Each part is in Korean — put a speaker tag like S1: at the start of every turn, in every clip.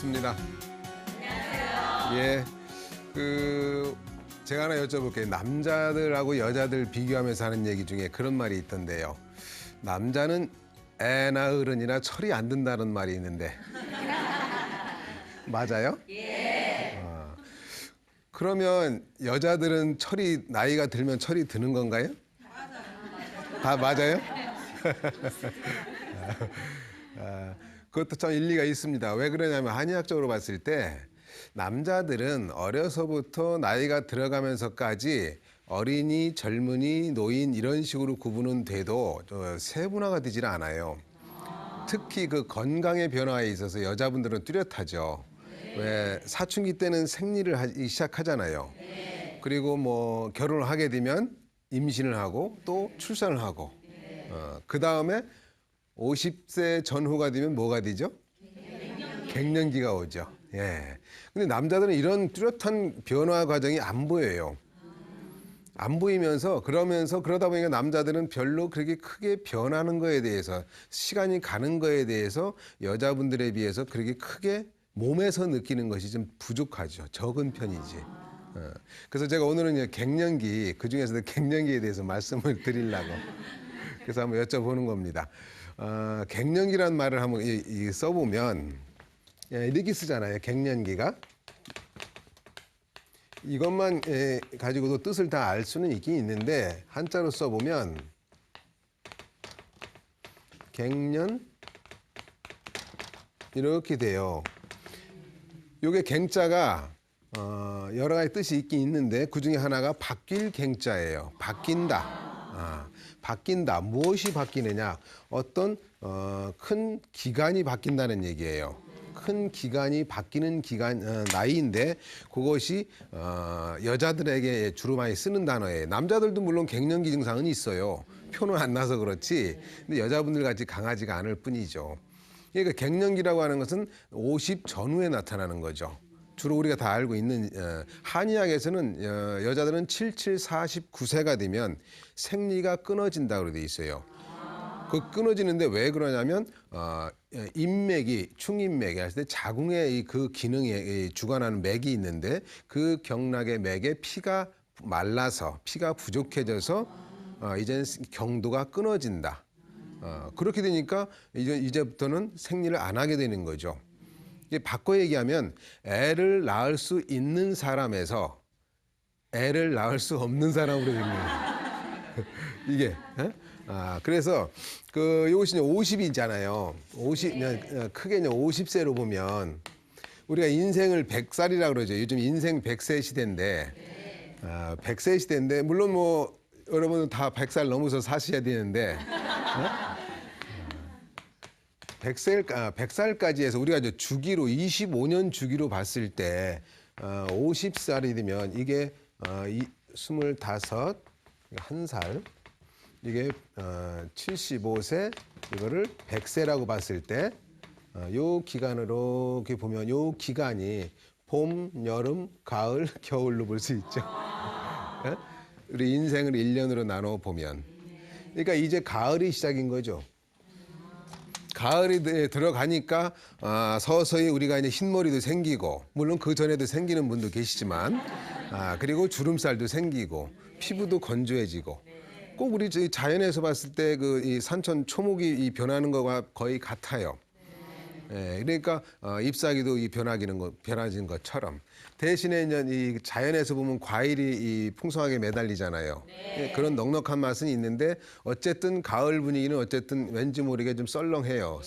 S1: 반갑습니다. 예, 제가 하나 여쭤볼게요. 남자들하고 여자들 비교하면서 하는 얘기 중에 그런 말이 있던데요. 남자는 애나 어른이나 철이 안 든다는 말이 있는데 맞아요? 예. 그러면 여자들은 나이가 들면 철이 드는 건가요? 다 맞아요? 그것도 참 일리가 있습니다. 왜 그러냐면 한의학적으로 봤을 때 남자들은 어려서부터 나이가 들어가면서까지 어린이, 젊은이, 노인 이런 식으로 구분은 돼도 세분화가 되질 않아요. 특히 그 건강의 변화에 있어서 여자분들은 뚜렷하죠. 왜 사춘기 때는 생리를 시작하잖아요. 그리고 뭐 결혼을 하게 되면 임신을 하고 또 출산을 하고 그 다음에 50세 전후가 되면 뭐가 되죠? 갱년기가 오죠. 예. 근데 남자들은 이런 뚜렷한 변화 과정이 안 보여요. 안 보이면서 그러다 보니까 남자들은 별로 그렇게 크게 변하는 거에 대해서 시간이 가는 거에 대해서 여자분들에 비해서 그렇게 크게 몸에서 느끼는 것이 좀 부족하죠. 적은 편이지. 그래서 제가 오늘은 갱년기, 그중에서도 갱년기에 대해서 말씀을 드리려고 그래서 한번 여쭤보는 겁니다. 갱년기라는 말을 한번 써보면 이렇게 쓰잖아요. 갱년기가. 이것만 가지고도 뜻을 다 알 수는 있긴 있는데 한자로 써보면 갱년 이렇게 돼요. 요게 갱자가 여러 가지 뜻이 있긴 있는데 그중에 하나가 바뀔 갱자예요. 바뀐다. 바뀐다. 무엇이 바뀌느냐? 어떤 큰 기간이 바뀐다는 얘기예요. 큰 기간이 바뀌는 나이인데 그것이 여자들에게 주로 많이 쓰는 단어예요. 남자들도 물론 갱년기 증상은 있어요. 표는 안 나서 그렇지. 근데 여자분들 같이 강하지가 않을 뿐이죠. 그러니까 갱년기라고 하는 것은 50 전후에 나타나는 거죠. 주로 우리가 다 알고 있는 한의학에서는 여자들은 77, 49세가 되면 생리가 끊어진다고 되어 있어요. 그 끊어지는데 왜 그러냐면 인맥이 충인맥이 할 때 자궁의 그 기능에 주관하는 맥이 있는데 그 경락의 맥에 피가 말라서 피가 부족해져서 이제는 경도가 끊어진다. 그렇게 되니까 이제부터는 생리를 안 하게 되는 거죠. 바꿔 얘기하면 애를 낳을 수 있는 사람에서 애를 낳을 수 없는 사람으로 된 거예요. 이게. 그래서 이것이 50이잖아요. 50 크게 50세로 보면 우리가 인생을 100살이라고 그러죠. 요즘 인생 100세 시대인데 100세 시대인데 물론 뭐 여러분은 다 100살 넘어서 사셔야 되는데 100살까지 해서 우리가 이제 주기로 25년 주기로 봤을 때 50살이 되면 이게 25, 1살 이게 75세 이거를 100세라고 봤을 때 요 기간으로 이렇게 보면 요 기간이 봄, 여름, 가을, 겨울로 볼 수 있죠. 우리 인생을 1년으로 나눠 보면 그러니까 이제 가을이 시작인 거죠. 가을이 들어가니까 서서히 우리가 이제 흰머리도 생기고 물론 그 전에도 생기는 분도 계시지만 그리고 주름살도 생기고 피부도 건조해지고 꼭 우리 자연에서 봤을 때 이 산천 초목이 변하는 거와 거의 같아요. 그러니까 잎사귀도 변화진 것처럼 대신에 이제 이 자연에서 보면 과일이 풍성하게 매달리잖아요. 그런 넉넉한 맛은 있는데 어쨌든 가을 분위기는 어쨌든 왠지 모르게 좀 썰렁해요.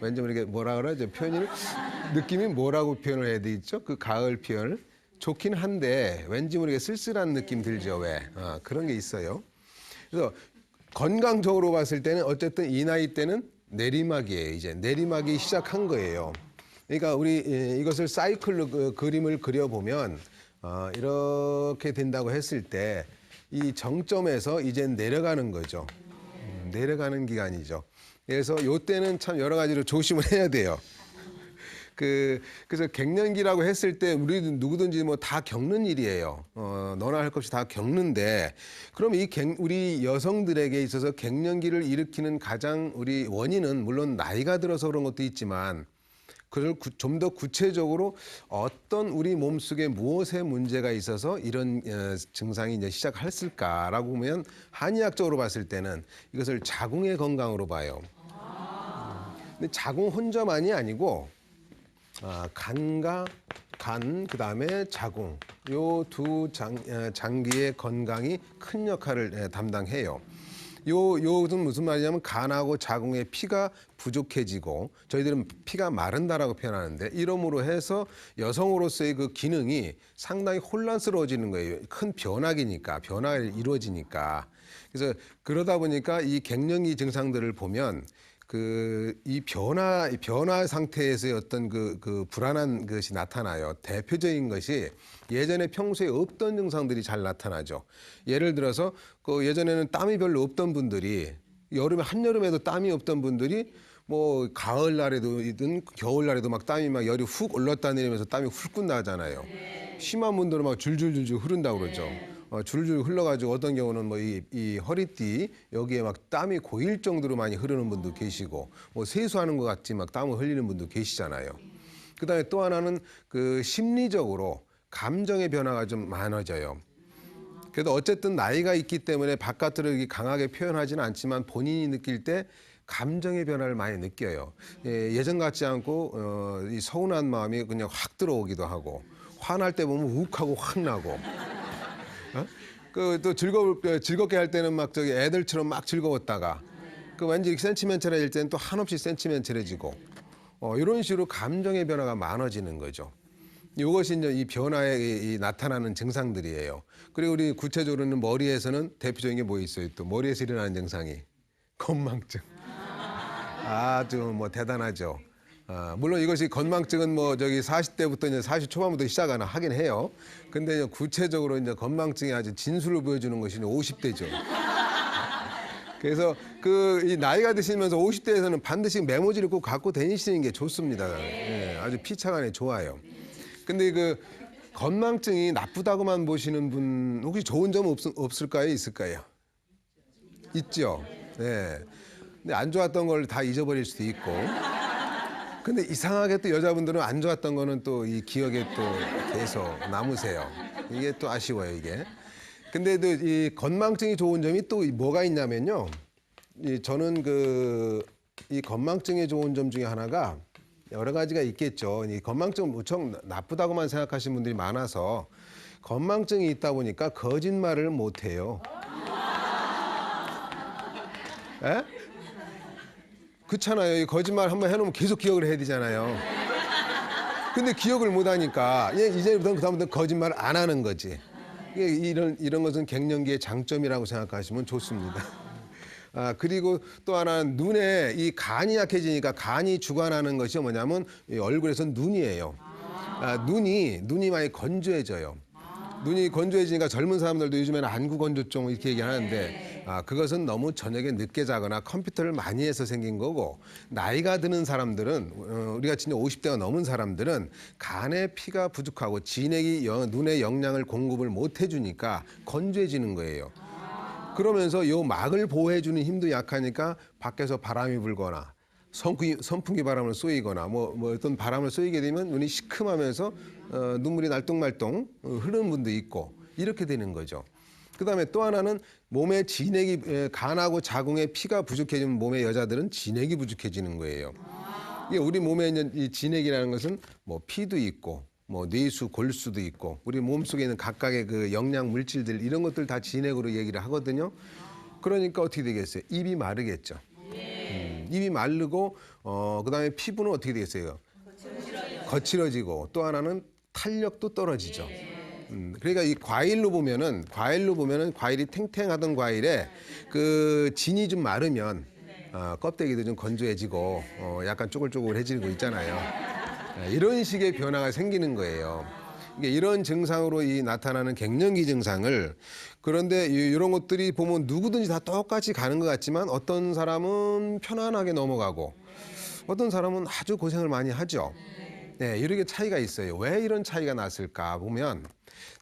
S1: 왠지 모르게 뭐라 그러죠? 느낌이 뭐라고 표현을 해야 되겠죠? 그 가을 표현을 좋긴 한데 왠지 모르게 쓸쓸한 느낌 들죠. 왜? 그런 게 있어요. 그래서 건강적으로 봤을 때는 어쨌든 이 나이 때는 내리막이에요. 이제 내리막이 시작한 거예요. 그러니까 우리 이것을 사이클로 그림을 그려보면 이렇게 된다고 했을 때 이 정점에서 이제 내려가는 거죠. 내려가는 기간이죠. 그래서 이때는 참 여러 가지로 조심을 해야 돼요. 그래서 갱년기라고 했을 때 우리 누구든지 뭐 다 겪는 일이에요. 너나 할 것 없이 다 겪는데 그럼 우리 여성들에게 있어서 갱년기를 일으키는 가장 우리 원인은 물론 나이가 들어서 그런 것도 있지만 그걸 좀 더 구체적으로 어떤 우리 몸속에 무엇에 문제가 있어서 이런 증상이 이제 시작했을까라고 보면 한의학적으로 봤을 때는 이것을 자궁의 건강으로 봐요. 근데 자궁 혼자만이 아니고 간과 간 그다음에 자궁 요 두 장기의 건강이 큰 역할을 담당해요. 요것은 무슨 말이냐면 간하고 자궁의 피가 부족해지고 저희들은 피가 마른다라고 표현하는데 이러므로 해서 여성으로서의 그 기능이 상당히 혼란스러워지는 거예요. 큰 변화기니까 변화가 이루어지니까. 그래서 그러다 보니까 이 갱년기 증상들을 보면 이 변화 상태에서의 어떤 그 불안한 것이 나타나요. 대표적인 것이 예전에 평소에 없던 증상들이 잘 나타나죠. 예를 들어서 그 예전에는 땀이 별로 없던 분들이 한여름에도 땀이 없던 분들이 뭐 가을날에도든 겨울날에도 막 땀이 막 열이 훅 올랐다 내리면서 땀이 훌끗 나잖아요. 심한 분들은 막 줄줄줄줄 흐른다고 그러죠. 줄줄 흘러가지고 어떤 경우는 뭐 이 허리띠 여기에 막 땀이 고일 정도로 많이 흐르는 분도 계시고 뭐 세수하는 것 같이 막 땀을 흘리는 분도 계시잖아요. 그다음에 또 하나는 그 심리적으로 감정의 변화가 좀 많아져요. 그래도 어쨌든 나이가 있기 때문에 바깥으로 강하게 표현하지는 않지만 본인이 느낄 때 감정의 변화를 많이 느껴요. 예전 같지 않고 이 서운한 마음이 그냥 확 들어오기도 하고 화날 때 보면 욱하고 확 나고 그 또 즐겁게 할 때는 막 저기 애들처럼 막 즐거웠다가 그 왠지 센치멘탈해질 때는 또 한없이 센치멘탈해지고 이런 식으로 감정의 변화가 많아지는 거죠. 이것이 이제 이 변화에 나타나는 증상들이에요. 그리고 우리 구체적으로는 머리에서는 대표적인 게 뭐 있어요? 또 머리에서 일어나는 증상이 건망증. 아주 뭐 대단하죠. 물론 이것이 건망증은 뭐 저기 40대부터 이제 40 초반부터 하긴 해요. 근데 이제 구체적으로 이제 건망증이 아주 진술을 보여주는 것이 50대죠. 그래서 이 나이가 드시면서 50대에서는 반드시 메모지를 꼭 갖고 다니시는 게 좋습니다. 예, 아주 피차간에 좋아요. 근데 그 건망증이 나쁘다고만 보시는 분 혹시 좋은 점 없을까요? 있을까요? 있죠. 네. 근데 안 좋았던 걸 다 잊어버릴 수도 있고. 근데 이상하게 또 여자분들은 안 좋았던 거는 또 이 기억에 또 계속 남으세요. 이게 또 아쉬워요, 이게. 근데 또 이 건망증이 좋은 점이 또 뭐가 있냐면요. 저는 이 건망증의 좋은 점 중에 하나가 여러 가지가 있겠죠. 이 건망증은 무척 나쁘다고만 생각하시는 분들이 많아서 건망증이 있다 보니까 거짓말을 못 해요. 에? 그렇잖아요. 이 거짓말 한번 해놓으면 계속 기억을 해야 되잖아요. 근데 기억을 못 하니까 이제부터는 그다음부터 거짓말을 안 하는 거지. 이런 것은 갱년기의 장점이라고 생각하시면 좋습니다. 그리고 또 하나는 눈에 이 간이 약해지니까 간이 주관하는 것이 뭐냐면 이 얼굴에서 눈이에요. 눈이 많이 건조해져요. 눈이 건조해지니까 젊은 사람들도 요즘에는 안구 건조증 이렇게 얘기하는데 그것은 너무 저녁에 늦게 자거나 컴퓨터를 많이 해서 생긴 거고 나이가 드는 사람들은 우리가 진짜 50대가 넘은 사람들은 간에 피가 부족하고 진액이 눈에 영양을 공급을 못 해주니까 건조해지는 거예요. 그러면서 요 막을 보호해주는 힘도 약하니까 밖에서 바람이 불거나 선풍기 바람을 쏘이거나 뭐 어떤 바람을 쏘이게 되면 눈이 시큼하면서 눈물이 날똥말똥 흐르는 분도 있고 이렇게 되는 거죠. 그다음에 또 하나는 몸에 진액이 간하고 자궁에 피가 부족해지면 몸의 여자들은 진액이 부족해지는 거예요. 이게 우리 몸에 있는 이 진액이라는 것은 뭐 피도 있고 뭐 뇌수, 골수도 있고 우리 몸속에 있는 각각의 그 영양 물질들 이런 것들 다 진액으로 얘기를 하거든요. 그러니까 어떻게 되겠어요? 입이 마르겠죠. 입이 마르고 그다음에 피부는 어떻게 되겠어요? 거칠어지고 또 하나는 탄력도 떨어지죠. 그러니까 이 과일로 보면은 과일이 탱탱하던 과일에 그 진이 좀 마르면 껍데기도 좀 건조해지고 약간 쪼글쪼글해지고 있잖아요. 이런 식의 변화가 생기는 거예요. 이런 증상으로 나타나는 갱년기 증상을 그런데 이런 것들이 보면 누구든지 다 똑같이 가는 것 같지만 어떤 사람은 편안하게 넘어가고 어떤 사람은 아주 고생을 많이 하죠. 네, 이렇게 차이가 있어요. 왜 이런 차이가 났을까 보면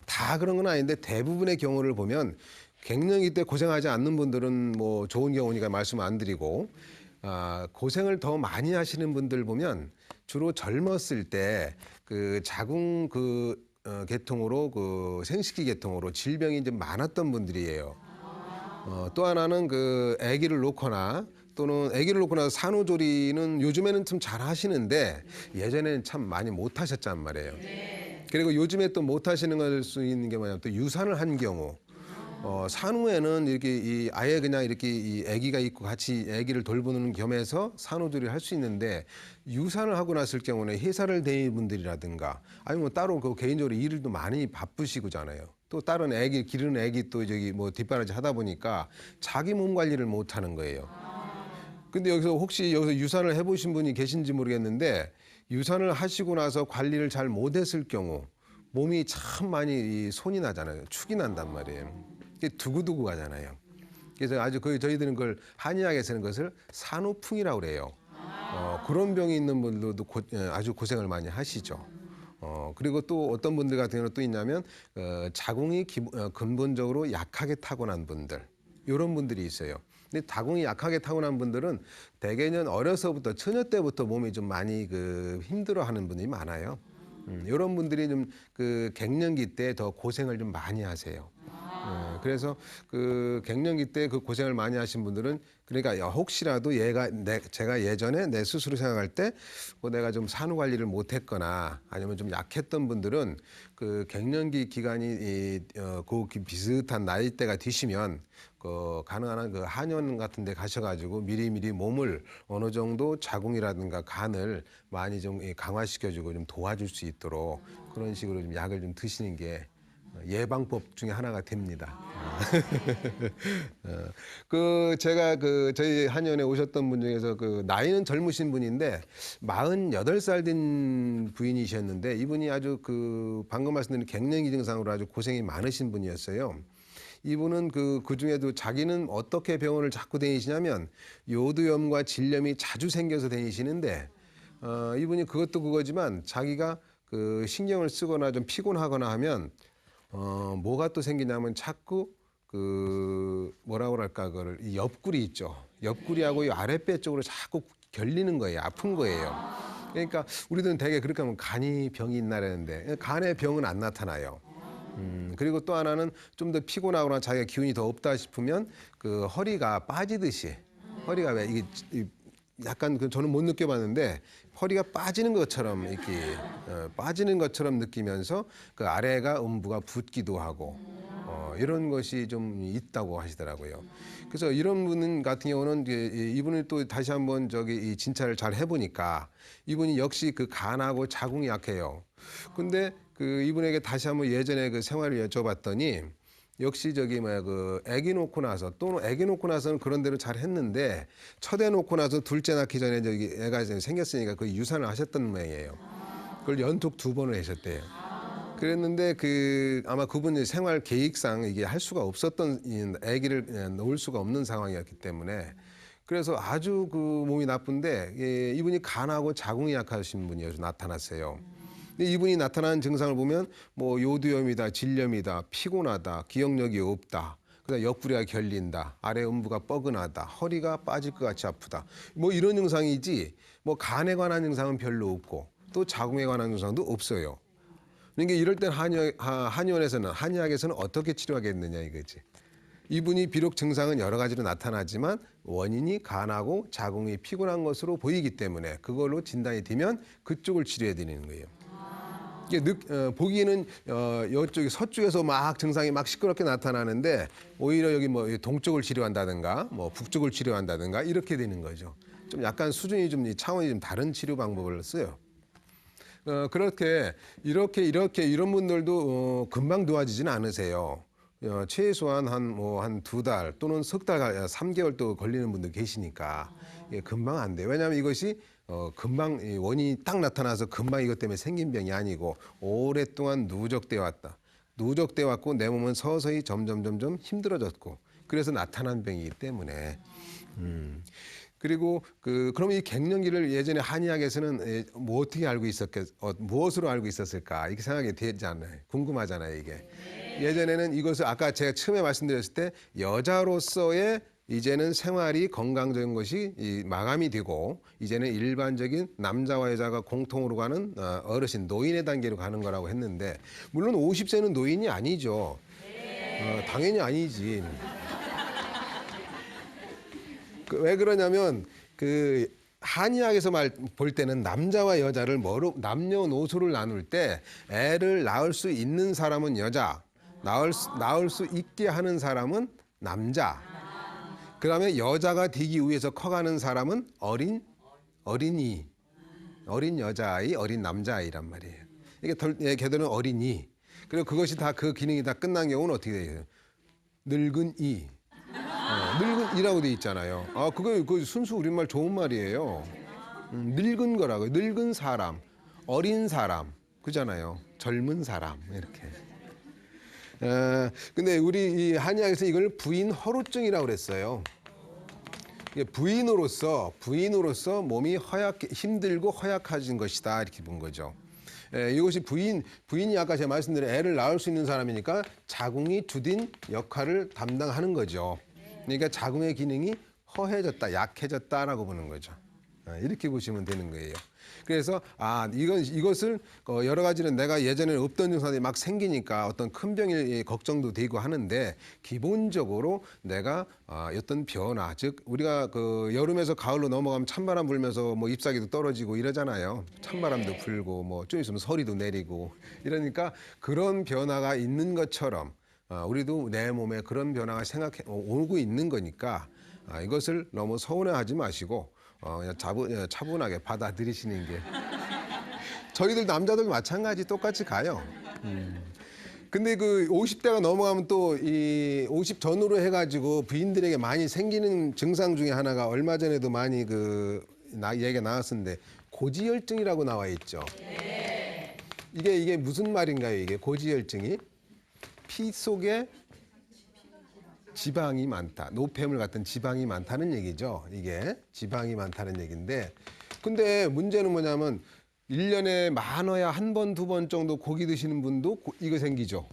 S1: 다 그런 건 아닌데 대부분의 경우를 보면 갱년기 때 고생하지 않는 분들은 뭐 좋은 경우니까 말씀 안 드리고 고생을 더 많이 하시는 분들 보면 주로 젊었을 때 그 자궁 계통으로 그 생식기 계통으로 질병이 좀 많았던 분들이에요. 또 하나는 그 아기를 놓거나 또는 아기를 놓고 나서 산후조리는 요즘에는 좀 잘 하시는데 예전에는 참 많이 못 하셨단 말이에요. 그리고 요즘에 또 못 하시는 걸 수 있는 게 뭐냐면 또 유산을 한 경우 산후에는 이렇게 아예 그냥 이렇게 이 아기가 있고 같이 아기를 돌보는 겸해서 산후조리를 할 수 있는데 유산을 하고 났을 경우는 회사를 다니는 분들이라든가 아니면 따로 그 개인적으로 일도 많이 바쁘시고잖아요. 또 다른 아기 기르는 아기 또 저기 뭐 뒷바라지 하다 보니까 자기 몸 관리를 못 하는 거예요. 근데 여기서 혹시 여기서 유산을 해보신 분이 계신지 모르겠는데 유산을 하시고 나서 관리를 잘 못했을 경우 몸이 참 많이 손이 나잖아요. 축이 난단 말이에요. 이게 두고두고 가잖아요. 그래서 아주 저희들은 그걸 한의학에서는 그것을 산후풍이라고 그래요. 그런 병이 있는 분들도 아주 고생을 많이 하시죠. 그리고 또 어떤 분들 같은 경우는 또 있냐면 자궁이 근본적으로 약하게 타고난 분들 이런 분들이 있어요. 근데 자궁이 약하게 타고난 분들은 대개는 어려서부터 처녀 때부터 몸이 좀 많이 힘들어하는 분이 많아요. 이런 분들이 좀 그 갱년기 때 더 고생을 좀 많이 하세요. 그래서 그 갱년기 때 그 고생을 많이 하신 분들은 그러니까 혹시라도 제가 예전에 내 스스로 생각할 때 내가 좀 산후 관리를 못했거나 아니면 좀 약했던 분들은 그 갱년기 기간이 그 비슷한 나이대가 되시면 가능한 한 그 한의원 같은 데 가셔가지고 미리미리 몸을 어느 정도 자궁이라든가 간을 많이 좀 강화시켜주고 좀 도와줄 수 있도록 그런 식으로 좀 약을 좀 드시는 게 예방법 중에 하나가 됩니다. 제가 저희 한의원에 오셨던 분 중에서 나이는 젊으신 분인데 48살 된 부인이셨는데 이분이 아주 방금 말씀드린 갱년기 증상으로 아주 고생이 많으신 분이었어요. 이분은 그 중에도 자기는 어떻게 병원을 자꾸 다니시냐면 요두염과 질염이 자주 생겨서 다니시는데 이분이 그것도 그거지만 자기가 신경을 쓰거나 좀 피곤하거나 하면 뭐가 또 생기냐면 자꾸 뭐라고 할까 그걸 이 옆구리 있죠. 옆구리하고 이 아랫배 쪽으로 자꾸 결리는 거예요. 아픈 거예요. 그러니까 우리들은 되게 그렇게 하면 간이 병이 있나 그러는데 간에 병은 안 나타나요. 그리고 또 하나는 좀 더 피곤하거나 자기가 기운이 더 없다 싶으면 허리가 빠지듯이 허리가 왜 이게 약간 저는 못 느껴봤는데 허리가 빠지는 것처럼 이렇게 빠지는 것처럼 느끼면서 그 아래가 음부가 붓기도 하고 이런 것이 좀 있다고 하시더라고요. 그래서 이런 분 같은 경우는 이분을 또 다시 한번 이 진찰을 잘 해보니까 이분이 역시 간하고 자궁이 약해요. 근데 이분에게 다시 한번 예전에 생활을 여쭤봤더니 역시 아기 놓고 나서 또는 아기 놓고 나서는 그런 대로 잘 했는데 첫애 놓고 나서 둘째 낳기 전에 애가 생겼으니까 유산을 하셨던 모양이에요. 그걸 연속 2번을 하셨대요. 그랬는데 아마 그분의 생활 계획상 이게 할 수가 없었던 아기를 놓을 수가 없는 상황이었기 때문에 그래서 아주 몸이 나쁜데 이분이 간하고 자궁이 약하신 분이어서 나타났어요. 근데 이분이 나타나는 증상을 보면 뭐 요두염이다, 질염이다, 피곤하다, 기억력이 없다, 그다음 옆구리가 결린다, 아래 음부가 뻐근하다, 허리가 빠질 것 같이 아프다. 뭐 이런 증상이지 뭐 간에 관한 증상은 별로 없고 또 자궁에 관한 증상도 없어요. 그러니까 이럴 땐 한의원에서는 한의학에서는 어떻게 치료하겠느냐 이거지. 이분이 비록 증상은 여러 가지로 나타나지만 원인이 간하고 자궁이 피곤한 것으로 보이기 때문에 그걸로 진단이 되면 그쪽을 치료해 드리는 거예요. 이게 보기에는 이쪽이 서쪽에서 막 증상이 막 시끄럽게 나타나는데 오히려 여기 뭐 동쪽을 치료한다든가 뭐 북쪽을 치료한다든가 이렇게 되는 거죠. 좀 약간 수준이 좀 차원이 좀 다른 치료 방법을 써요. 그렇게 이렇게 이런 분들도 금방 도와지지는 않으세요. 최소한 한 2달 또는 석 달, 3개월 또 걸리는 분들 계시니까 금방 안 돼요. 왜냐하면 이것이 금방 원인이 딱 나타나서 금방 이것 때문에 생긴 병이 아니고 오랫동안 누적돼 왔다. 누적돼 왔고 내 몸은 서서히 점점 힘들어졌고 그래서 나타난 병이기 때문에 그리고 그럼 이 갱년기를 예전에 한의학에서는 뭐 어떻게 알고 무엇으로 알고 있었을까 이렇게 생각이 되지 않나요? 궁금하잖아요 이게. 예전에는 이것을 아까 제가 처음에 말씀드렸을 때 여자로서의 이제는 생활이 건강적인 것이 마감이 되고 이제는 일반적인 남자와 여자가 공통으로 가는 어르신 노인의 단계로 가는 거라고 했는데 물론 50세는 노인이 아니죠. 당연히 아니지. 왜 그러냐면 그 한의학에서 볼 때는 남자와 여자를 남녀노소를 나눌 때 애를 낳을 수 있는 사람은 여자, 낳을 수 있게 하는 사람은 남자. 그다음에 여자가 되기 위해서 커가는 사람은 어린이, 어린 여자아이, 어린 남자아이란 말이에요. 이게 걔들은 어린이. 그리고 그것이 다 그 기능이 다 끝난 경우는 어떻게 돼요? 늙은 이. 늙은 이라고 돼 있잖아요. 그 순수 우리말 좋은 말이에요. 늙은 거라고요. 늙은 사람, 어린 사람, 그잖아요. 젊은 사람 이렇게. 근데 우리 이 한의학에서 이걸 부인 허루증이라고 그랬어요. 이게 부인으로서 몸이 힘들고 허약해진 것이다 이렇게 본 거죠. 이것이 부인이 아까 제가 말씀드린 애를 낳을 수 있는 사람이니까 자궁이 주된 역할을 담당하는 거죠. 그러니까 자궁의 기능이 허해졌다, 약해졌다라고 보는 거죠. 이렇게 보시면 되는 거예요. 그래서 이것을 여러 가지는 내가 예전에 없던 증상들이 막 생기니까 어떤 큰 병일 걱정도 되고 하는데 기본적으로 내가 어떤 변화, 즉 우리가 그 여름에서 가을로 넘어가면 찬바람 불면서 뭐 잎사귀도 떨어지고 이러잖아요. 찬바람도 불고 뭐 좀 있으면 서리도 내리고 이러니까 그런 변화가 있는 것처럼 우리도 내 몸에 그런 변화가 오고 있는 거니까 이것을 너무 서운해하지 마시고 그냥 차분하게 받아들이시는 게 저희들 남자들 마찬가지 똑같이 가요. 근데 그 50대가 넘어가면 또 이 50 전후로 해가지고 부인들에게 많이 생기는 증상 중에 하나가 얼마 전에도 많이 얘기가 나왔었는데 고지혈증이라고 나와 있죠. 이게 무슨 말인가요? 이게 고지혈증이 피 속에 지방이 많다. 노폐물 같은 지방이 많다는 얘기죠. 이게 지방이 많다는 얘기인데 근데 문제는 뭐냐면 1년에 많아야 한 번, 두 번 정도 고기 드시는 분도 이거 생기죠.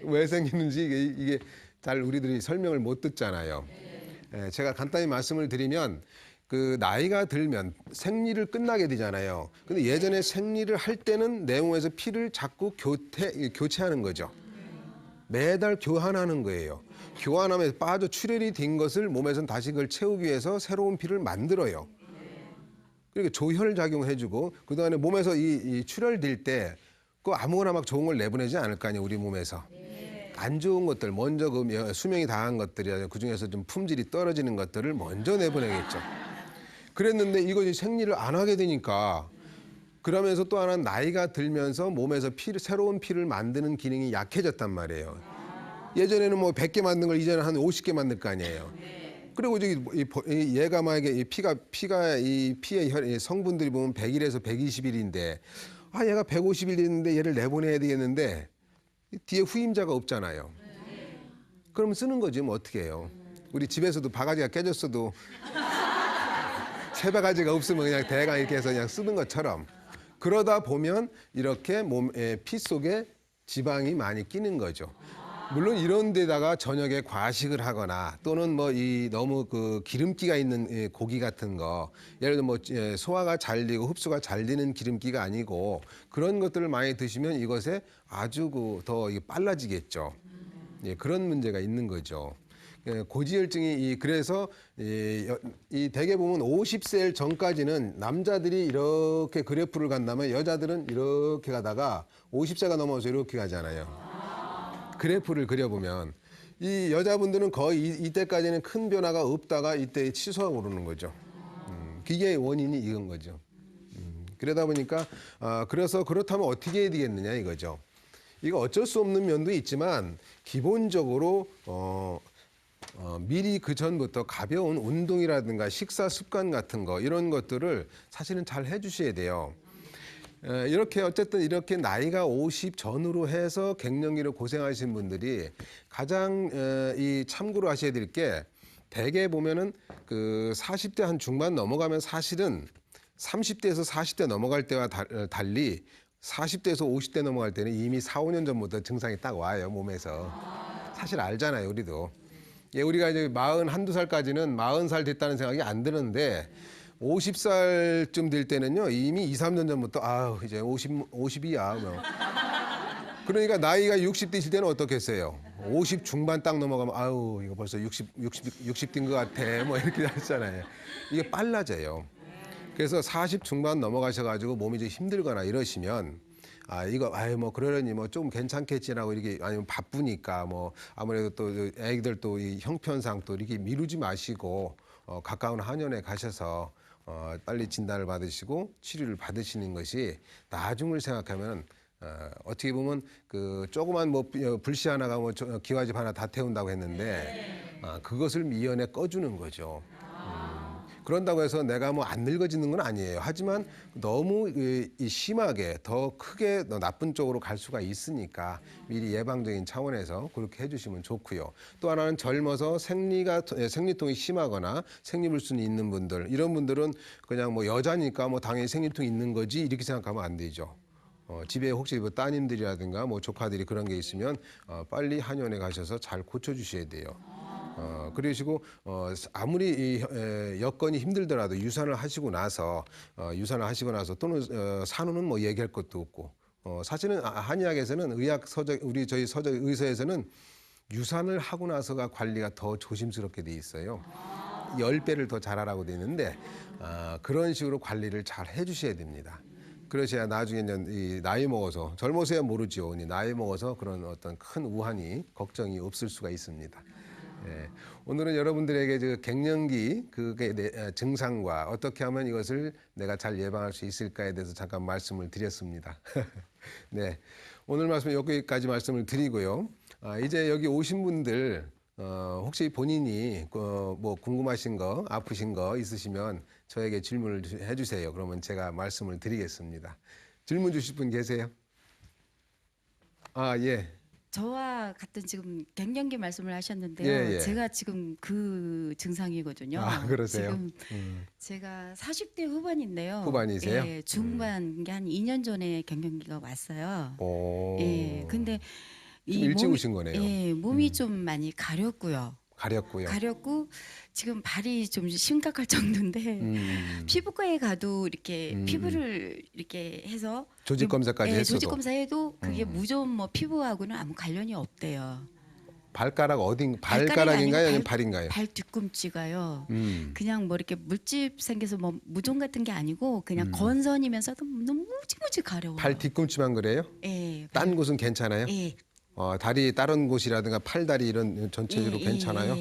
S1: 왜 생기는지 이게 잘 우리들이 설명을 못 듣잖아요. 제가 간단히 말씀을 드리면 그 나이가 들면 생리를 끝나게 되잖아요. 근데 예전에 생리를 할 때는 내 몸에서 피를 자꾸 교체하는 거죠. 매달 교환하는 거예요. 교환하면서 빠져 출혈이 된 것을 몸에서는 다시 그걸 채우기 위해서 새로운 피를 만들어요. 그러니까 조혈 작용을 해주고 그다음에 몸에서 이 출혈될 때 그 아무거나 막 좋은 걸 내보내지 않을 거 아니에요. 우리 몸에서. 안 좋은 것들 먼저 수명이 다한 것들이 그중에서 좀 품질이 떨어지는 것들을 먼저 내보내겠죠. 그랬는데 이것이 생리를 안 하게 되니까 그러면서 또 하나 나이가 들면서 몸에서 새로운 피를 만드는 기능이 약해졌단 말이에요. 예전에는 뭐 100개 만든 걸 이제는 한 50개 만들 거 아니에요. 그리고 얘가 만약에 이 피의 성분들이 보면 100일에서 120일인데 얘가 150일 됐는데 얘를 내보내야 되겠는데 뒤에 후임자가 없잖아요. 그러면 쓰는 거지 뭐 어떻게 해요. 우리 집에서도 바가지가 깨졌어도 새 바가지가 없으면 그냥 대강 이렇게 해서 그냥 쓰는 것처럼 그러다 보면 이렇게 몸의 피 속에 지방이 많이 끼는 거죠. 물론 이런 데다가 저녁에 과식을 하거나 또는 뭐 너무 그 기름기가 있는 고기 같은 거 예를 들어 뭐 소화가 잘 되고 흡수가 잘 되는 기름기가 아니고 그런 것들을 많이 드시면 이것에 아주 더 빨라지겠죠. 그런 문제가 있는 거죠. 고지혈증이 그래서 대개 보면 50세 전까지는 남자들이 이렇게 그래프를 간다면 여자들은 이렇게 가다가 50세가 넘어서 이렇게 가잖아요. 그래프를 그려보면 이 여자분들은 거의 이때까지는 큰 변화가 없다가 이때 치솟아 오르는 거죠. 그게 원인이 이건 거죠. 그러다 보니까 그래서 그렇다면 어떻게 해야 되겠느냐 이거죠. 이거 어쩔 수 없는 면도 있지만 기본적으로 미리 그 전부터 가벼운 운동이라든가 식사 습관 같은 거 이런 것들을 사실은 잘 해주셔야 돼요. 이렇게 어쨌든 이렇게 나이가 50 전후로 해서 갱년기로 고생하시는 분들이 가장 참고로 하셔야 될 게 대개 보면은 그 40대 한 중반 넘어가면 사실은 30대에서 40대 넘어갈 때와 달리 40대에서 50대 넘어갈 때는 이미 4, 5년 전부터 증상이 딱 와요 몸에서. 사실 알잖아요 우리도. 예, 우리가 이제 41~2살까지는 40살 됐다는 생각이 안 드는데 50살쯤 될 때는요 이미 2~3년 전부터 아 이제 50이야 뭐. 그러니까 나이가 60대실 때는 어떻겠어요? 50 중반 딱 넘어가면 아우 이거 벌써 60 된 것 같아 뭐 이렇게 하잖아요. 이게 빨라져요. 그래서 40 중반 넘어가셔가지고 몸이 좀 힘들거나 이러시면 아 이거 아유 뭐 그러려니 뭐 좀 괜찮겠지라고 이렇게 아니면 바쁘니까 뭐 아무래도 또 애기들 또 이 형편상 또 이렇게 미루지 마시고 가까운 한의원에 가셔서 빨리 진단을 받으시고 치료를 받으시는 것이 나중을 생각하면 어떻게 보면 그 조그만 뭐 불씨 하나가 뭐 기와집 하나 다 태운다고 했는데 그것을 미연에 꺼주는 거죠. 그런다고 해서 내가 뭐 안 늙어지는 건 아니에요. 하지만 너무 심하게 더 크게 더 나쁜 쪽으로 갈 수가 있으니까 미리 예방적인 차원에서 그렇게 해주시면 좋고요. 또 하나는 젊어서 생리통이 심하거나 생리불순이 있는 분들 이런 분들은 그냥 뭐 여자니까 뭐 당연히 생리통이 있는 거지 이렇게 생각하면 안 되죠. 집에 혹시 뭐 따님들이라든가 뭐 조카들이 그런 게 있으면 빨리 한의원에 가셔서 잘 고쳐주셔야 돼요. 그러시고 아무리 여건이 힘들더라도 유산을 하시고 나서 또는 산후는 뭐 얘기할 것도 없고 사실은 한의학에서는 저희 서적 의서에서는 유산을 하고 나서가 관리가 더 조심스럽게 돼 있어요. 10배를 더 잘하라고 돼 있는데 그런 식으로 관리를 잘 해주셔야 됩니다. 그러셔야 나중에 이 나이 먹어서 젊어서야 모르죠. 나이 먹어서 그런 어떤 큰 우환이 걱정이 없을 수가 있습니다. 예, 오늘은 여러분들에게 그 갱년기 증상과 어떻게 하면 이것을 내가 잘 예방할 수 있을까에 대해서 잠깐 말씀을 드렸습니다. 네, 오늘 말씀 여기까지 말씀을 드리고요. 이제 여기 오신 분들 혹시 본인이 뭐 궁금하신 거, 아프신 거 있으시면 저에게 질문을 해주세요. 그러면 제가 말씀을 드리겠습니다. 질문 주실 분 계세요? 예.
S2: 저와 같은 지금 갱년기 말씀을 하셨는데요.
S1: 예.
S2: 제가 지금 그 증상이거든요.
S1: 그러세요?
S2: 지금 제가 40대 후반인데요.
S1: 후반이세요?
S2: 예, 중반 한 2년 전에 갱년기가 왔어요.
S1: 오.
S2: 예, 근데
S1: 좀 일찍 오신 거네요.
S2: 예, 몸이 좀 많이 가렵고요.
S1: 가렵고요.
S2: 가렵고 지금 발이 좀 심각할 정도인데 피부과에 가도 이렇게 피부를 이렇게 해서
S1: 조직 검사까지
S2: 예,
S1: 했어도
S2: 조직 검사해도 그게 무좀 뭐 피부하고는 아무 관련이 없대요.
S1: 발가락인가요? 아니면 발인가요?
S2: 발 뒤꿈치가요.
S1: 음.
S2: 그냥 뭐 이렇게 물집 생겨서 뭐 무좀 같은 게 아니고 그냥 건선이면서도 너무 무지무지 가려워요.
S1: 발 뒤꿈치만 그래요?
S2: 예.
S1: 딴 곳은 괜찮아요?
S2: 예.
S1: 다리 다른 곳이라든가 팔다리 이런 전체적으로 괜찮아요?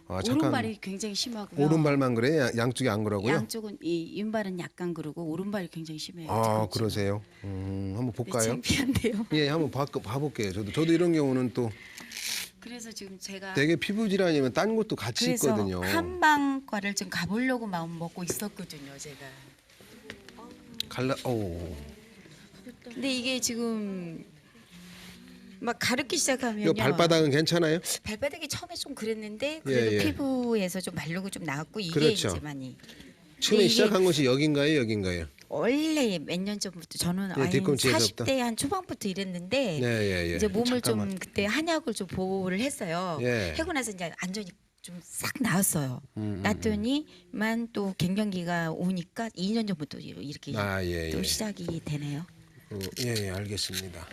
S2: 오른발이 굉장히 심하고요.
S1: 오른발만 그래요? 양쪽이 안 그러고요?
S2: 양쪽은 이 왼발은 약간 그러고 오른발이 굉장히 심해요.
S1: 그러세요? 한번 볼까요?
S2: 창피한데요.
S1: 예, 한번 봐볼게요. 저도 이런 경우는 또
S2: 그래서 지금 제가
S1: 되게 피부 질환이면 딴 것도 같이
S2: 그래서
S1: 있거든요.
S2: 한방과를 좀 가보려고 마음 먹고 있었거든요, 제가. 근데 이게 지금 막 가렵기 시작하면요.
S1: 이 발바닥은 괜찮아요?
S2: 발바닥이 처음에 좀 그랬는데 그래도
S1: 예.
S2: 피부에서 좀 마르고 좀 나았고 이게
S1: 그렇죠.
S2: 이제 많이.
S1: 처음에
S2: 이게
S1: 시작한 것이 여긴가요?
S2: 원래 몇 년 전부터 저는
S1: 예, 뒤꿈치에서부터?
S2: 40대 한 초반부터 이랬는데
S1: 예.
S2: 이제 몸을
S1: 잠깐만.
S2: 좀 그때 한약을 좀 보호를 했어요.
S1: 예.
S2: 하고 나서 이제 완전히 좀 싹 나았어요. 났더니만 또 갱년기가 오니까 2년 전부터 이렇게 또 시작이 되네요.
S1: 예, 알겠습니다.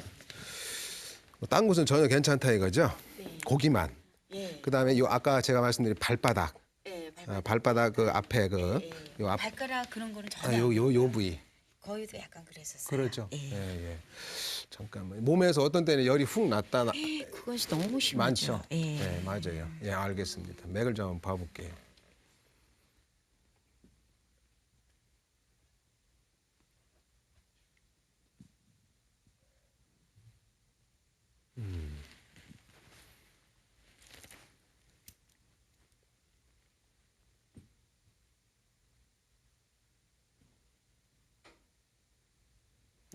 S1: 딴 곳은 전혀 괜찮다 이거죠?
S2: 네.
S1: 고기만.
S2: 예.
S1: 그다음에 요 아까 제가 말씀드린 발바닥.
S2: 예,
S1: 발바닥 그 앞에 요 앞,
S2: 발가락 그런 거는 전혀
S1: 요 부위.
S2: 거기도 약간 그랬었어요.
S1: 그렇죠.
S2: 예.
S1: 예. 잠깐만. 몸에서 어떤 때는 열이 훅 났다
S2: 그것이 너무 심하죠.
S1: 많죠.
S2: 예.
S1: 예, 맞아요. 예, 알겠습니다. 맥을 좀 한번 봐볼게요.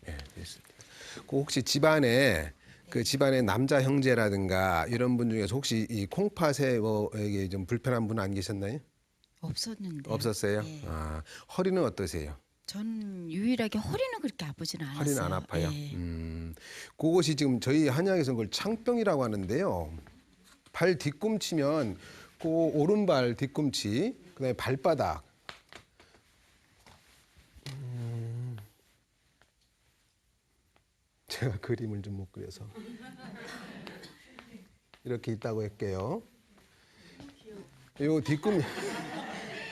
S1: 예, 됐습니다. 그 혹시 집안에 남자 형제라든가 이런 분 중에서 혹시 이 콩팥에 뭐 이게 좀 불편한 분 안 계셨나요?
S2: 없었는데.
S1: 없었어요?
S2: 예.
S1: 허리는 어떠세요?
S2: 전 유일하게 허리는 그렇게 아프지는 않았어요.
S1: 허리는 안 아파요?
S2: 예.
S1: 그것이 지금 저희 한의학에서는 그걸 창병이라고 하는데요. 발 뒤꿈치면 그 오른발 뒤꿈치, 그다음에 발바닥. 제가 그림을 좀 못 그려서 이렇게 있다고 할게요. 요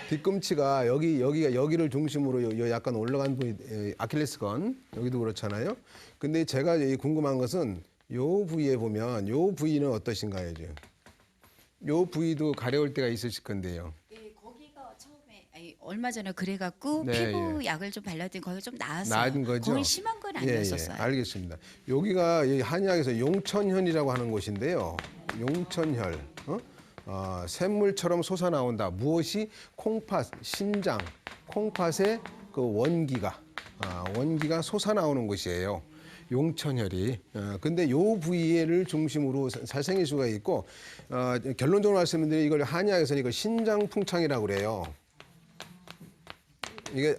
S1: 뒤꿈치가 여기를 중심으로 요 약간 올라간 부위, 아킬레스건 여기도 그렇잖아요. 근데 제가 궁금한 것은 요 부위에 보면 요 부위는 어떠신가요, 지금? 요 부위도 가려울 때가 있으실 건데요.
S2: 네, 거기가 처음에 얼마 전에 그래갖고
S1: 네,
S2: 피부 약을 좀 발랐더니 거기가 좀 나았어요.
S1: 나은 거죠?
S2: 거기 심한 건 아니었었어요.
S1: 알겠습니다. 여기가 이 한의학에서 용천현이라고 하는 곳인데요. 용천혈, 샘물처럼 솟아나온다. 무엇이 콩팥, 신장, 콩팥의 그 원기가 솟아나오는 곳이에요. 용천혈이. 근데 요 부위를 중심으로 잘 생길 수가 있고, 결론적으로 말씀드리면 이걸 한의학에서는 이걸 신장풍창이라고 그래요. 이게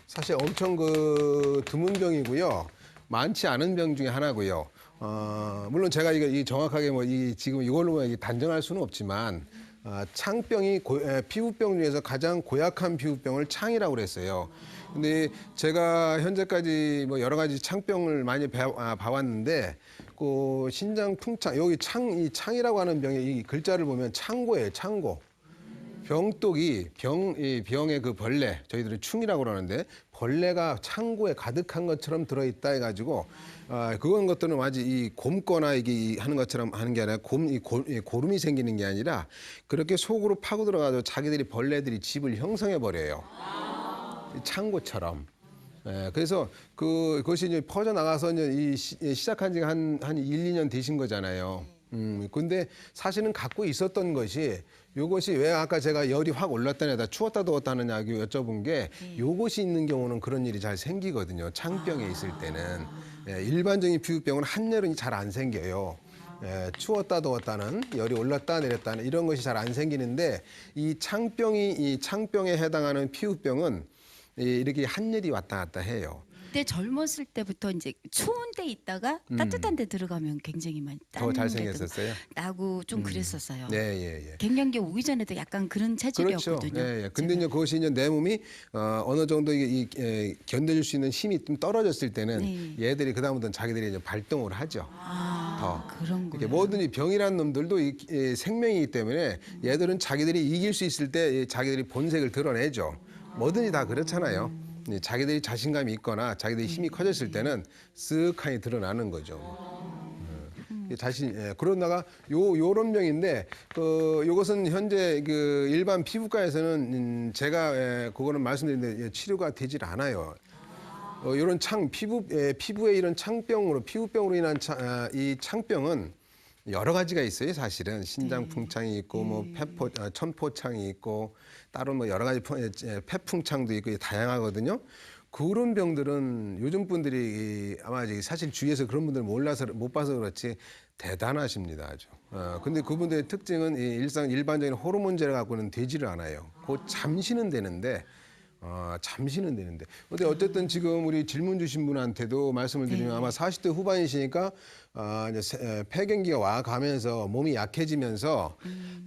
S1: 사실 엄청 그 드문 병이고요. 많지 않은 병 중에 하나고요. 물론 제가 이 정확하게 지금 이걸로 단정할 수는 없지만, 창병이 피부병 중에서 가장 고약한 피부병을 창이라고 그랬어요. 근데 제가 현재까지 여러 가지 창병을 많이 봐왔는데, 그 신장풍창, 여기 이 창이라고 하는 병의 이 글자를 보면 창고예요, 창고. 병독이 이 병의 그 벌레, 저희들은 충이라고 그러는데 벌레가 창고에 가득한 것처럼 들어있다 해가지고 그건 것들은 마치 이 곰거나 이게 하는 것처럼 하는 게 아니라 고름이 생기는 게 아니라 그렇게 속으로 파고 들어가서 자기들이 벌레들이 집을 형성해 버려요. 창고처럼. 그래서 그것이 이제 퍼져 나가서 이제 시작한 지가 한 1, 2년 되신 거잖아요. 근데 사실은 갖고 있었던 것이 요것이 왜 아까 제가 열이 확 올랐다네다 추웠다 더웠다 하느냐 여쭤본 게 요것이 있는 경우는 그런 일이 잘 생기거든요. 창병에 있을 때는. 일반적인 피부병은 한열은 잘 안 생겨요. 추웠다 더웠다는 열이 올랐다 내렸다는 이런 것이 잘 안 생기는데 이 창병에 해당하는 피부병은 이렇게 한열이 왔다 갔다 해요.
S2: 그때 젊었을 때부터 이제 추운 데 있다가 따뜻한 데 들어가면 굉장히 많이
S1: 더 잘생겼었어요.
S2: 나고 좀 그랬었어요.
S1: 네.
S2: 갱년기 오기 전에도 약간 그런 체질이었거든요.
S1: 그렇죠. 근데 이제 그것이 이제 내 몸이 어느 정도 견뎌줄 수 있는 힘이 좀 떨어졌을 때는 얘들이 그다음부터는 자기들이 이제 발동을 하죠.
S2: 그런 거.
S1: 뭐든지 병이라는 놈들도 생명이기 때문에 얘들은 자기들이 이길 수 있을 때 자기들이 본색을 드러내죠. 뭐든지 다 그렇잖아요. 자기들이 자신감이 있거나 자기들이 힘이 커졌을 때는 쓱하니 드러나는 거죠. 그러다가 요런 병인데 요것은 현재 그 일반 피부과에서는 제가 그거는 말씀드렸는데 치료가 되질 않아요. 요런 피부에 이런 피부병으로 인한 이 창병은 여러 가지가 있어요. 사실은 신장풍창이 있고 천포창이 있고 따로 여러 가지 폐풍창도 있고 다양하거든요. 그런 병들은 요즘 분들이 아마 사실 주위에서 그런 분들 못 봐서 그렇지 대단하십니다. 아주. 근데 그분들의 특징은 일반적인 호르몬제를 갖고는 되지를 않아요. 잠시는 되는데. 근데 어쨌든 지금 우리 질문 주신 분한테도 말씀을 드리면 아마 40대 후반이시니까 이제 폐경기가 와 가면서 몸이 약해지면서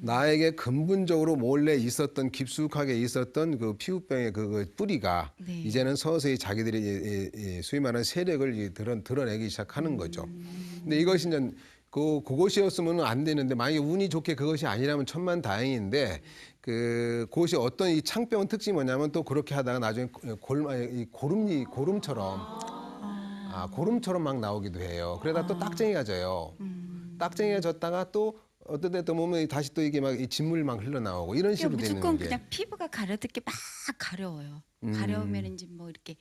S1: 나에게 근본적으로 몰래 있었던 깊숙하게 있었던 그 피부병의 그 뿌리가 이제는 서서히 자기들이 소위 말하는 세력을 드러내기 시작하는 거죠. 근데 이것이 이제 그것이었으면 안 되는데 만약에 운이 좋게 그것이 아니라면 천만다행인데 그것이 어떤 이 창병 특징이 뭐냐면 또 그렇게 하다가 나중에 고름처럼 막 나오기도 해요. 그러다 또 딱쟁이가 져요. 딱쟁이가 졌다가 또 어떤 때 또 보면 다시 또 이게 막 진물 막 흘러나오고 이런 식으로 되는 게.
S2: 무조건 그냥 피부가 가려듣게 막 가려워요. 가려우면 이제 이렇게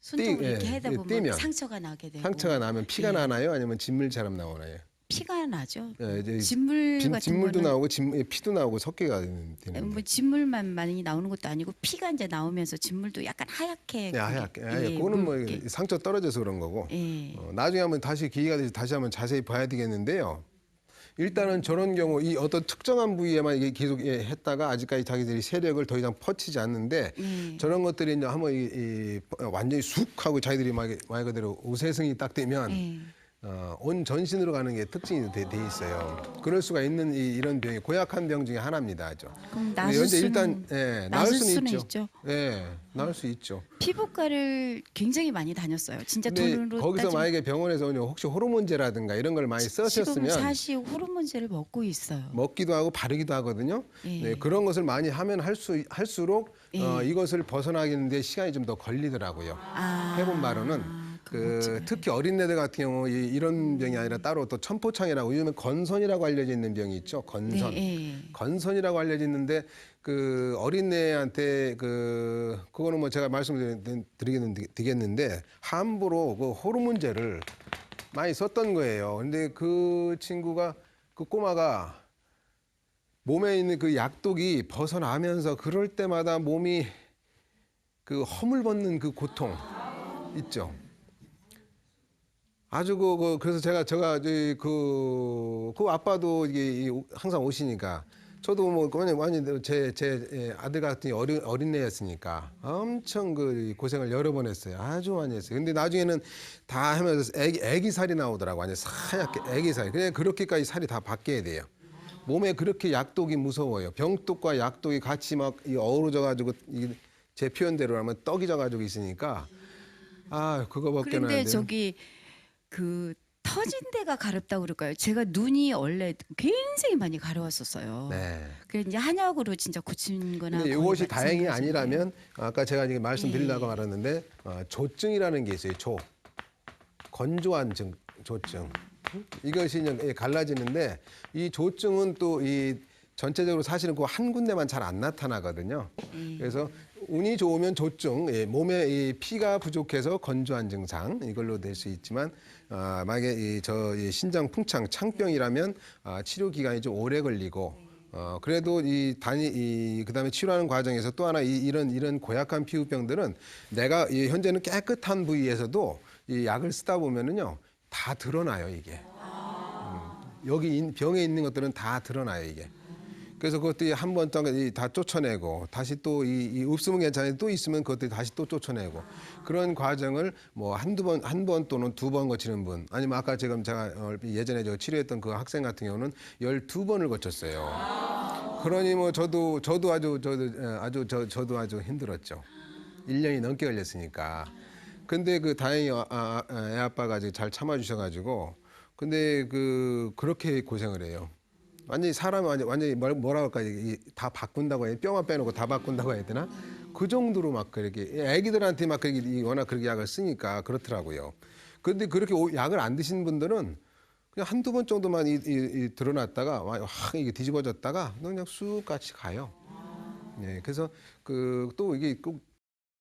S2: 손톱을 이렇게 하다 보면 상처가 나게 되고.
S1: 상처가 나면 피가 나나요? 아니면 진물처럼 나오나요?
S2: 피가 나죠.
S1: 진물도
S2: 거는
S1: 나오고 피도 나오고 섞여가 되는.
S2: 진물만 많이 나오는 것도 아니고 피가 이제 나오면서 진물도 약간 하얗게.
S1: 그거는 상처 떨어져서 그런 거고. 나중에 한번 다시 기회가 되서 다시 한번 자세히 봐야 되겠는데요. 일단은 저런 경우 이 어떤 특정한 부위에만 이게 계속 했다가 아직까지 자기들이 세력을 더 이상 퍼치지 않는데 저런 것들이 이제 한번 완전히 쑥 하고 자기들이 말 그대로 우세성이 딱 되면 온 전신으로 가는 게 특징이 돼 있어요. 그럴 수가 있는 이런 병이 고약한 병 중에 하나입니다. 아주.
S2: 그럼
S1: 근데
S2: 나을 수는
S1: 일단 나을 수는 있죠. 예, 나을 수 있죠.
S2: 피부과를 굉장히 많이 다녔어요. 진짜
S1: 근데
S2: 돈으로
S1: 거기서
S2: 따지면
S1: 만약에 병원에서 혹시 호르몬제라든가 이런 걸 많이
S2: 지금
S1: 쓰셨으면
S2: 사실 호르몬제를 먹고 있어요.
S1: 먹기도 하고 바르기도 하거든요.
S2: 예.
S1: 네, 그런 것을 많이 하면 할수록
S2: 예.
S1: 이것을 벗어나기는데 시간이 좀 더 걸리더라고요. 해본 바로는 특히 어린애들 같은 경우 이런 병이 아니라 따로 또 천포창이라고 요즘에 건선이라고 알려져 있는 병이 있죠. 건선.
S2: 네, 예.
S1: 건선이라고 알려져 있는데 그 어린애한테 그거는 뭐 제가 말씀드리겠는데 함부로 그 호르몬제를 많이 썼던 거예요. 근데 그 친구가 그 꼬마가 몸에 있는 그 약독이 벗어나면서 그럴 때마다 몸이 그 허물벗는 그 고통 있죠. 아주 그래서 제가 그 아빠도 이게 항상 오시니까 저도 뭐 완전 제 아들 같은 어린애였으니까 엄청 그 고생을 여러 번 했어요. 아주 많이 했어요. 근데 나중에는 다 하면서 애기 살이 나오더라고. 완전 하얗게 애기 살. 그냥 그렇게까지 살이 다 바뀌어야 돼요. 몸에 그렇게 약독이 무서워요. 병독과 약독이 같이 막 어우러져 가지고 제 표현대로 하면 떡이 져 가지고 있으니까 그거밖에 안
S2: 그런데
S1: 하는데.
S2: 저기 그 터진 데가 가렵다고 그럴까요? 제가 눈이 원래 굉장히 많이 가려웠었어요.
S1: 네.
S2: 그래서 이제 한약으로 진짜 고친 거나
S1: 근데
S2: 거의
S1: 이것이 다행히
S2: 마찬가지인데요.
S1: 아니라면 아까 제가 이제 말씀드리려고
S2: 예.
S1: 말았는데 조증이라는 게 있어요. 건조한 조증. 이것이 이제 갈라지는데 이 조증은 또 이 전체적으로 사실은 그 한 군데만 잘 안 나타나거든요. 그래서 운이 좋으면 조증, 몸에 이 피가 부족해서 건조한 증상 이걸로 될 수 있지만 만약에 이 신장 풍창 창병이라면 치료 기간이 좀 오래 걸리고 그래도 그다음에 치료하는 과정에서 또 하나 이런 고약한 피부병들은 내가 현재는 깨끗한 부위에서도 이 약을 쓰다 보면은요 다 드러나요 이게. 여기 병에 있는 것들은 다 드러나요 이게. 그래서 그것들이 한 번 다 쫓아내고 다시 또 없으면 괜찮은데 또 있으면 그것들이 다시 또 쫓아내고 그런 과정을 뭐 한 번 또는 두 번 거치는 분 아니면 아까 제가 예전에 치료했던 그 학생 같은 경우는 12번을 거쳤어요. 그러니 뭐 저도 아주 힘들었죠. 1년이 넘게 걸렸으니까. 근데 다행히 애 아빠가 잘 참아주셔가지고 근데 그렇게 고생을 해요. 완전히 사람이 완전히 뭐라 할까 다 바꾼다고 해야 뼈만 빼놓고 다 바꾼다고 해야 되나? 그 정도로 막 그렇게 애기들한테 막 그렇게 워낙 그렇게 약을 쓰니까 그렇더라고요. 그런데 그렇게 약을 안 드신 분들은 그냥 한두 번 정도만 드러났다가 이게 뒤집어졌다가 그냥 쑥 같이 가요. 네, 그래서 또 이게 꼭